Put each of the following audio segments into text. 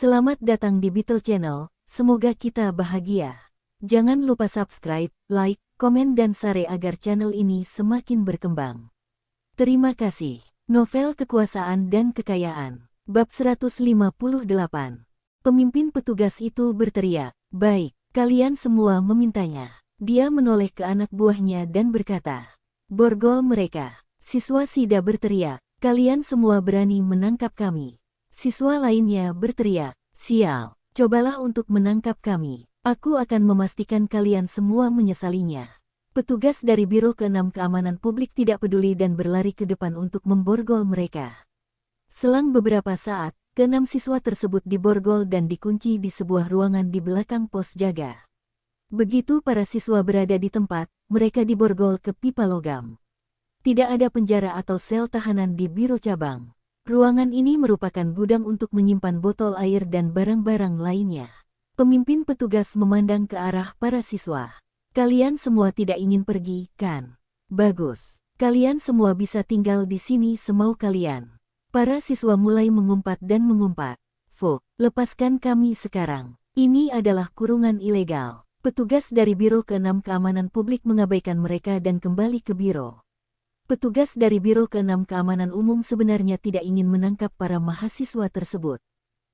Selamat datang di Beetle Channel, semoga kita bahagia. Jangan lupa subscribe, like, komen dan share agar channel ini semakin berkembang. Terima kasih. Novel Kekuasaan dan Kekayaan. Bab 158. Pemimpin petugas itu berteriak, "Baik, kalian semua memintanya." Dia menoleh ke anak buahnya dan berkata, "Borgol mereka." Siswa Sida berteriak, "Kalian semua berani menangkap kami." Siswa lainnya berteriak, "Sial, cobalah untuk menangkap kami. Aku akan memastikan kalian semua menyesalinya." Petugas dari Biro ke-6 Keamanan Publik tidak peduli dan berlari ke depan untuk memborgol mereka. Selang beberapa saat, ke-6 siswa tersebut diborgol dan dikunci di sebuah ruangan di belakang pos jaga. Begitu para siswa berada di tempat, mereka diborgol ke pipa logam. Tidak ada penjara atau sel tahanan di Biro Cabang. Ruangan ini merupakan gudang untuk menyimpan botol air dan barang-barang lainnya. Pemimpin petugas memandang ke arah para siswa. "Kalian semua tidak ingin pergi, kan? Bagus. Kalian semua bisa tinggal di sini semau kalian." Para siswa mulai mengumpat dan mengumpat. "Fuk, lepaskan kami sekarang. Ini adalah kurungan ilegal." Petugas dari Biro ke-6 Keamanan Publik mengabaikan mereka dan kembali ke biro. Petugas dari Biro ke-6 Keamanan Umum sebenarnya tidak ingin menangkap para mahasiswa tersebut.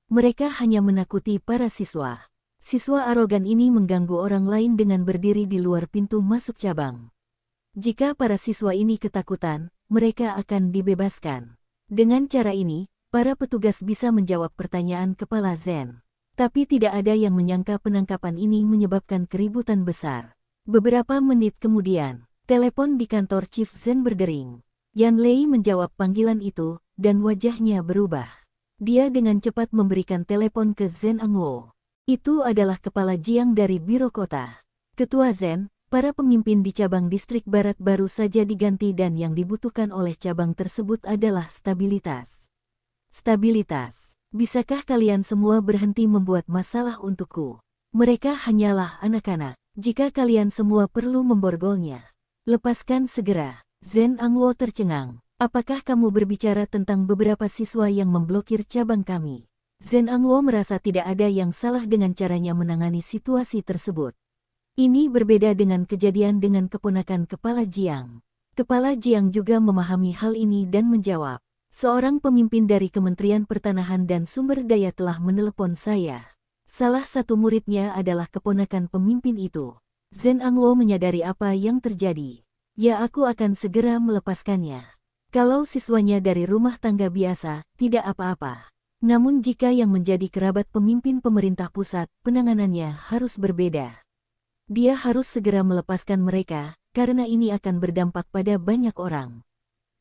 Mereka hanya menakuti para siswa. Siswa arogan ini mengganggu orang lain dengan berdiri di luar pintu masuk cabang. Jika para siswa ini ketakutan, mereka akan dibebaskan. Dengan cara ini, para petugas bisa menjawab pertanyaan Kepala Zen. Tapi tidak ada yang menyangka penangkapan ini menyebabkan keributan besar. Beberapa menit kemudian, telepon di kantor Chief Zen berdering. Yan Lei menjawab panggilan itu, dan wajahnya berubah. Dia dengan cepat memberikan telepon ke Zen Angwo. Itu adalah Kepala Jiang dari Biro Kota. "Ketua Zen, para pemimpin di cabang distrik barat baru saja diganti dan yang dibutuhkan oleh cabang tersebut adalah stabilitas." "Stabilitas? Bisakah kalian semua berhenti membuat masalah untukku? Mereka hanyalah anak-anak. Jika kalian semua perlu memborgolnya, lepaskan segera." Zen Angwo tercengang. "Apakah kamu berbicara tentang beberapa siswa yang memblokir cabang kami?" Zen Angwo merasa tidak ada yang salah dengan caranya menangani situasi tersebut. Ini berbeda dengan kejadian dengan keponakan Kepala Jiang. Kepala Jiang juga memahami hal ini dan menjawab, "Seorang pemimpin dari Kementerian Pertanahan dan Sumber Daya telah menelepon saya. Salah satu muridnya adalah keponakan pemimpin itu." Zen Angwo menyadari apa yang terjadi. "Ya, aku akan segera melepaskannya. Kalau siswanya dari rumah tangga biasa, tidak apa-apa. Namun jika yang menjadi kerabat pemimpin pemerintah pusat, penanganannya harus berbeda. Dia harus segera melepaskan mereka, karena ini akan berdampak pada banyak orang.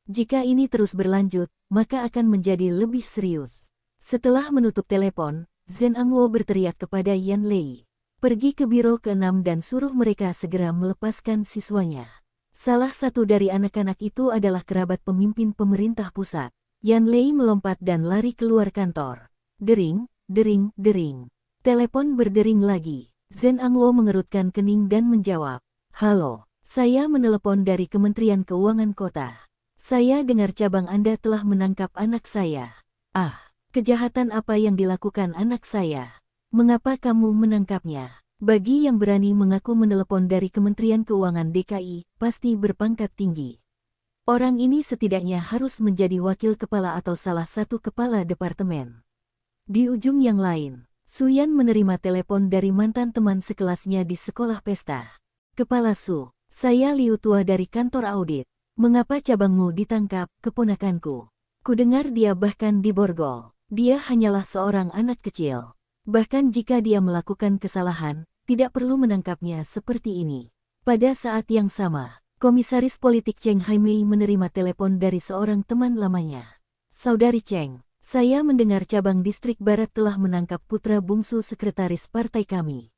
Jika ini terus berlanjut, maka akan menjadi lebih serius." Setelah menutup telepon, Zen Angwo berteriak kepada Yan Lei, "Pergi ke Biro ke-6 dan suruh mereka segera melepaskan siswanya." Salah satu dari anak-anak itu adalah kerabat pemimpin pemerintah pusat. Yan Lei melompat dan lari keluar kantor. Dering, dering, dering. Telepon berdering lagi. Zen Angwo mengerutkan kening dan menjawab, "Halo, saya menelepon dari Kementerian Keuangan Kota. Saya dengar cabang Anda telah menangkap anak saya." "Ah, kejahatan apa yang dilakukan anak saya? Mengapa kamu menangkapnya?" Bagi yang berani mengaku menelepon dari Kementerian Keuangan DKI, pasti berpangkat tinggi. Orang ini setidaknya harus menjadi wakil kepala atau salah satu kepala departemen. Di ujung yang lain, Suyan menerima telepon dari mantan teman sekelasnya di sekolah pesta. "Kepala Su, saya Liu Tua dari kantor audit. Mengapa cabangmu ditangkap, keponakanku? Kudengar dia bahkan diborgol. Dia hanyalah seorang anak kecil. Bahkan jika dia melakukan kesalahan, tidak perlu menangkapnya seperti ini." Pada saat yang sama, Komisaris Politik Cheng Haimei menerima telepon dari seorang teman lamanya. "Saudari Cheng, saya mendengar cabang distrik barat telah menangkap putra bungsu sekretaris partai kami.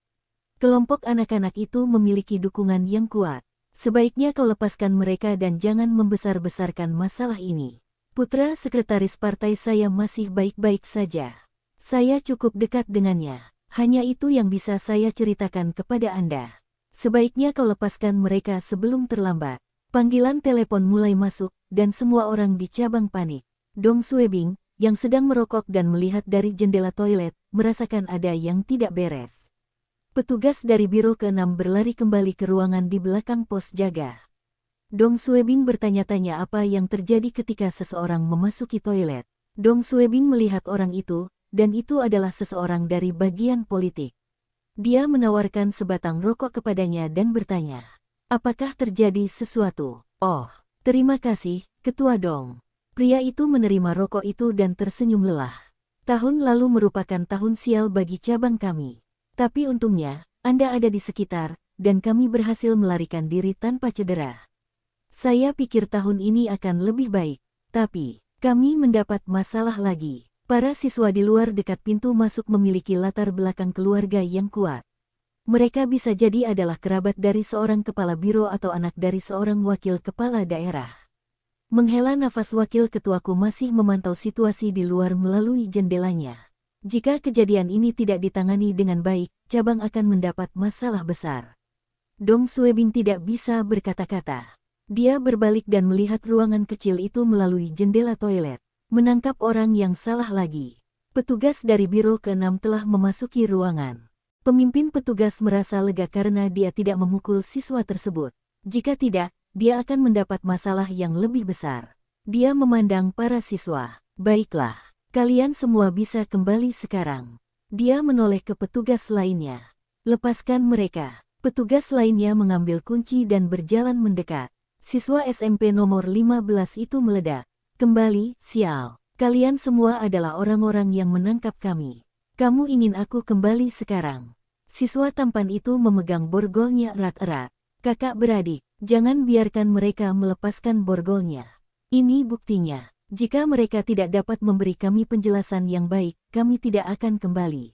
Kelompok anak-anak itu memiliki dukungan yang kuat. Sebaiknya kau lepaskan mereka dan jangan membesar-besarkan masalah ini. Putra sekretaris partai saya masih baik-baik saja. Saya cukup dekat dengannya. Hanya itu yang bisa saya ceritakan kepada Anda. Sebaiknya kau lepaskan mereka sebelum terlambat." Panggilan telepon mulai masuk, dan semua orang di cabang panik. Dong Suebing, yang sedang merokok dan melihat dari jendela toilet, merasakan ada yang tidak beres. Petugas dari Biro ke-6 berlari kembali ke ruangan di belakang pos jaga. Dong Suebing bertanya-tanya apa yang terjadi ketika seseorang memasuki toilet. Dong Suebing melihat orang itu, dan itu adalah seseorang dari bagian politik. Dia menawarkan sebatang rokok kepadanya dan bertanya, "Apakah terjadi sesuatu?" "Oh, terima kasih, Ketua Dong." Pria itu menerima rokok itu dan tersenyum lelah. "Tahun lalu merupakan tahun sial bagi cabang kami. Tapi untungnya, Anda ada di sekitar, dan kami berhasil melarikan diri tanpa cedera. Saya pikir tahun ini akan lebih baik, tapi kami mendapat masalah lagi." Para siswa di luar dekat pintu masuk memiliki latar belakang keluarga yang kuat. Mereka bisa jadi adalah kerabat dari seorang kepala biro atau anak dari seorang wakil kepala daerah. Menghela nafas, wakil ketuaku masih memantau situasi di luar melalui jendelanya. Jika kejadian ini tidak ditangani dengan baik, cabang akan mendapat masalah besar. Dong Suebing tidak bisa berkata-kata. Dia berbalik dan melihat ruangan kecil itu melalui jendela toilet. Menangkap orang yang salah lagi. Petugas dari Biro ke-6 telah memasuki ruangan. Pemimpin petugas merasa lega karena dia tidak memukul siswa tersebut. Jika tidak, dia akan mendapat masalah yang lebih besar. Dia memandang para siswa. "Baiklah, kalian semua bisa kembali sekarang." Dia menoleh ke petugas lainnya. "Lepaskan mereka." Petugas lainnya mengambil kunci dan berjalan mendekat. Siswa SMP nomor 15 itu meledak. "Kembali, sial. Kalian semua adalah orang-orang yang menangkap kami. Kamu ingin aku kembali sekarang?" Siswa tampan itu memegang borgolnya erat-erat. "Kakak beradik, jangan biarkan mereka melepaskan borgolnya. Ini buktinya. Jika mereka tidak dapat memberi kami penjelasan yang baik, kami tidak akan kembali."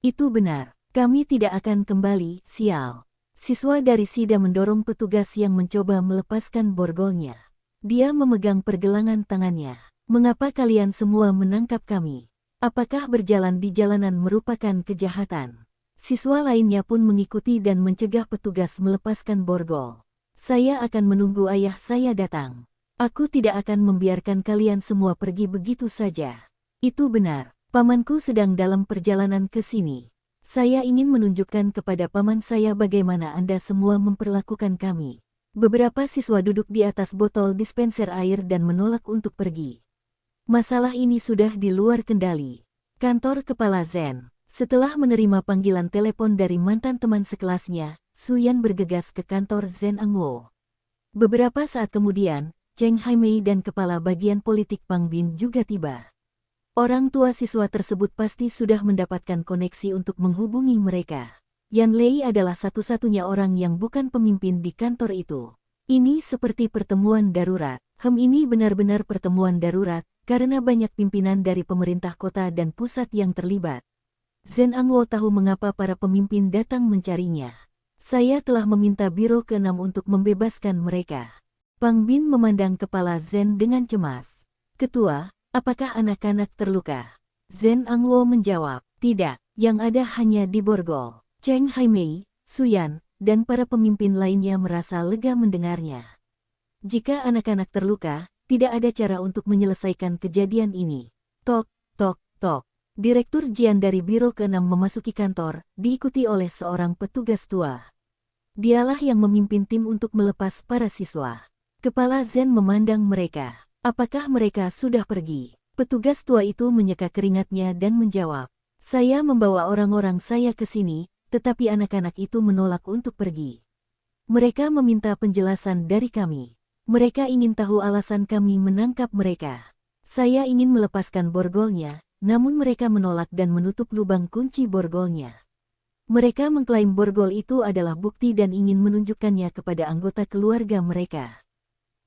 "Itu benar. Kami tidak akan kembali, sial." Siswa dari Sida mendorong petugas yang mencoba melepaskan borgolnya. Dia memegang pergelangan tangannya. "Mengapa kalian semua menangkap kami? Apakah berjalan di jalanan merupakan kejahatan?" Siswa lainnya pun mengikuti dan mencegah petugas melepaskan borgol. "Saya akan menunggu ayah saya datang. Aku tidak akan membiarkan kalian semua pergi begitu saja." "Itu benar. Pamanku sedang dalam perjalanan ke sini. Saya ingin menunjukkan kepada paman saya bagaimana Anda semua memperlakukan kami." Beberapa siswa duduk di atas botol dispenser air dan menolak untuk pergi. Masalah ini sudah di luar kendali. Kantor Kepala Zen. Setelah menerima panggilan telepon dari mantan teman sekelasnya, Suyan bergegas ke kantor Zen Angwo. Beberapa saat kemudian, Cheng Haimei dan Kepala Bagian Politik Pang Bin juga tiba. Orang tua siswa tersebut pasti sudah mendapatkan koneksi untuk menghubungi mereka. Yan Lei adalah satu-satunya orang yang bukan pemimpin di kantor itu. Ini seperti pertemuan darurat. Ini benar-benar pertemuan darurat, karena banyak pimpinan dari pemerintah kota dan pusat yang terlibat. Zen Angwo tahu mengapa para pemimpin datang mencarinya. "Saya telah meminta Biro ke-6 untuk membebaskan mereka." Pang Bin memandang kepala Zen dengan cemas. "Ketua, apakah anak-anak terluka?" Zen Angwo menjawab, "Tidak, yang ada hanya di borgol." Cheng Haimei, Suyan, dan para pemimpin lainnya merasa lega mendengarnya. Jika anak-anak terluka, tidak ada cara untuk menyelesaikan kejadian ini. Tok, tok, tok. Direktur Jian dari Biro ke-6 memasuki kantor, diikuti oleh seorang petugas tua. Dialah yang memimpin tim untuk melepas para siswa. Kepala Zen memandang mereka. "Apakah mereka sudah pergi?" Petugas tua itu menyeka keringatnya dan menjawab, "Saya membawa orang-orang saya ke sini, tetapi anak-anak itu menolak untuk pergi. Mereka meminta penjelasan dari kami. Mereka ingin tahu alasan kami menangkap mereka. Saya ingin melepaskan borgolnya, namun mereka menolak dan menutup lubang kunci borgolnya. Mereka mengklaim borgol itu adalah bukti dan ingin menunjukkannya kepada anggota keluarga mereka.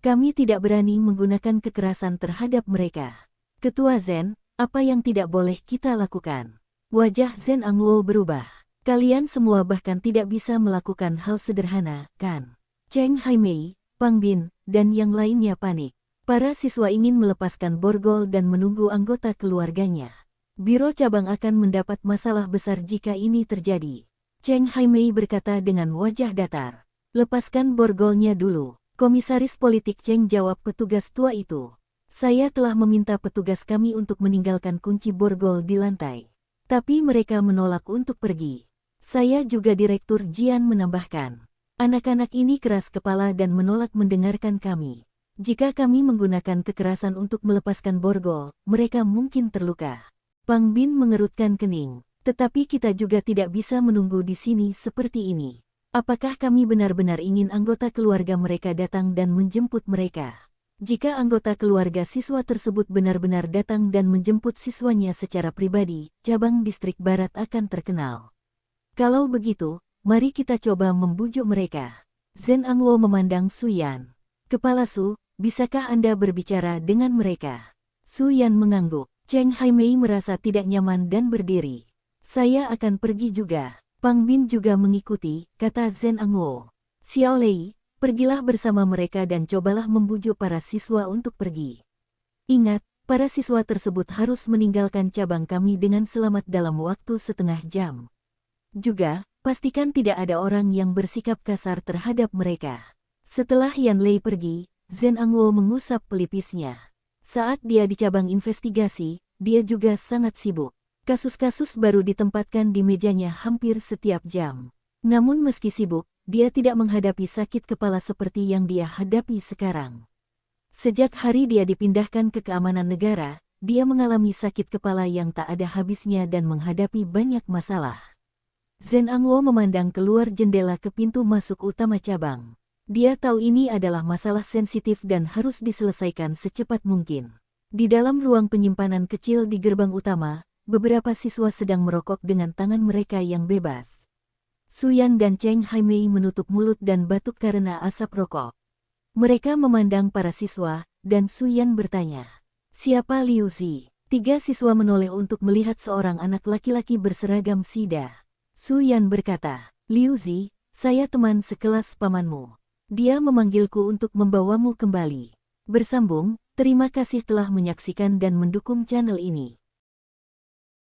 Kami tidak berani menggunakan kekerasan terhadap mereka. Ketua Zen, apa yang tidak boleh kita lakukan?" Wajah Zen Angwo berubah. "Kalian semua bahkan tidak bisa melakukan hal sederhana, kan?" Cheng Haimei, Pang Bin, dan yang lainnya panik. Para siswa ingin melepaskan borgol dan menunggu anggota keluarganya. Biro cabang akan mendapat masalah besar jika ini terjadi. Cheng Haimei berkata dengan wajah datar. "Lepaskan borgolnya dulu." Komisaris politik Cheng, jawab petugas tua itu. Saya telah meminta petugas kami untuk meninggalkan kunci borgol di lantai. Tapi mereka menolak untuk pergi. Saya juga Direktur Jian menambahkan. Anak-anak ini keras kepala dan menolak mendengarkan kami. Jika kami menggunakan kekerasan untuk melepaskan borgol, mereka mungkin terluka. Pang Bin mengerutkan kening. Tetapi kita juga tidak bisa menunggu di sini seperti ini. Apakah kami benar-benar ingin anggota keluarga mereka datang dan menjemput mereka? Jika anggota keluarga siswa tersebut benar-benar datang dan menjemput siswanya secara pribadi, cabang distrik barat akan terkenal. Kalau begitu, mari kita coba membujuk mereka. Zhen Angwo memandang Su Yan. Kepala Su, bisakah Anda berbicara dengan mereka? Su Yan mengangguk. Cheng Haimei merasa tidak nyaman dan berdiri. Saya akan pergi juga. Pang Bin juga mengikuti, kata Zhen Angwo. Xiao Lei, pergilah bersama mereka dan cobalah membujuk para siswa untuk pergi. Ingat, para siswa tersebut harus meninggalkan cabang kami dengan selamat dalam waktu setengah jam. Juga, pastikan tidak ada orang yang bersikap kasar terhadap mereka. Setelah Yan Lei pergi, Zhen Angwo mengusap pelipisnya. Saat dia di cabang investigasi, dia juga sangat sibuk. Kasus-kasus baru ditempatkan di mejanya hampir setiap jam. Namun meski sibuk, dia tidak menghadapi sakit kepala seperti yang dia hadapi sekarang. Sejak hari dia dipindahkan ke keamanan negara, dia mengalami sakit kepala yang tak ada habisnya dan menghadapi banyak masalah. Zhen Angwo memandang keluar jendela ke pintu masuk utama cabang. Dia tahu ini adalah masalah sensitif dan harus diselesaikan secepat mungkin. Di dalam ruang penyimpanan kecil di gerbang utama, beberapa siswa sedang merokok dengan tangan mereka yang bebas. Su Yan dan Cheng Haimei menutup mulut dan batuk karena asap rokok. Mereka memandang para siswa, dan Su Yan bertanya, "Siapa Liu Zi?" 3 siswa menoleh untuk melihat seorang anak laki-laki berseragam sida. Su Yan berkata, "Liu Zi, saya teman sekelas pamanmu. Dia memanggilku untuk membawamu kembali." Bersambung, terima kasih telah menyaksikan dan mendukung channel ini.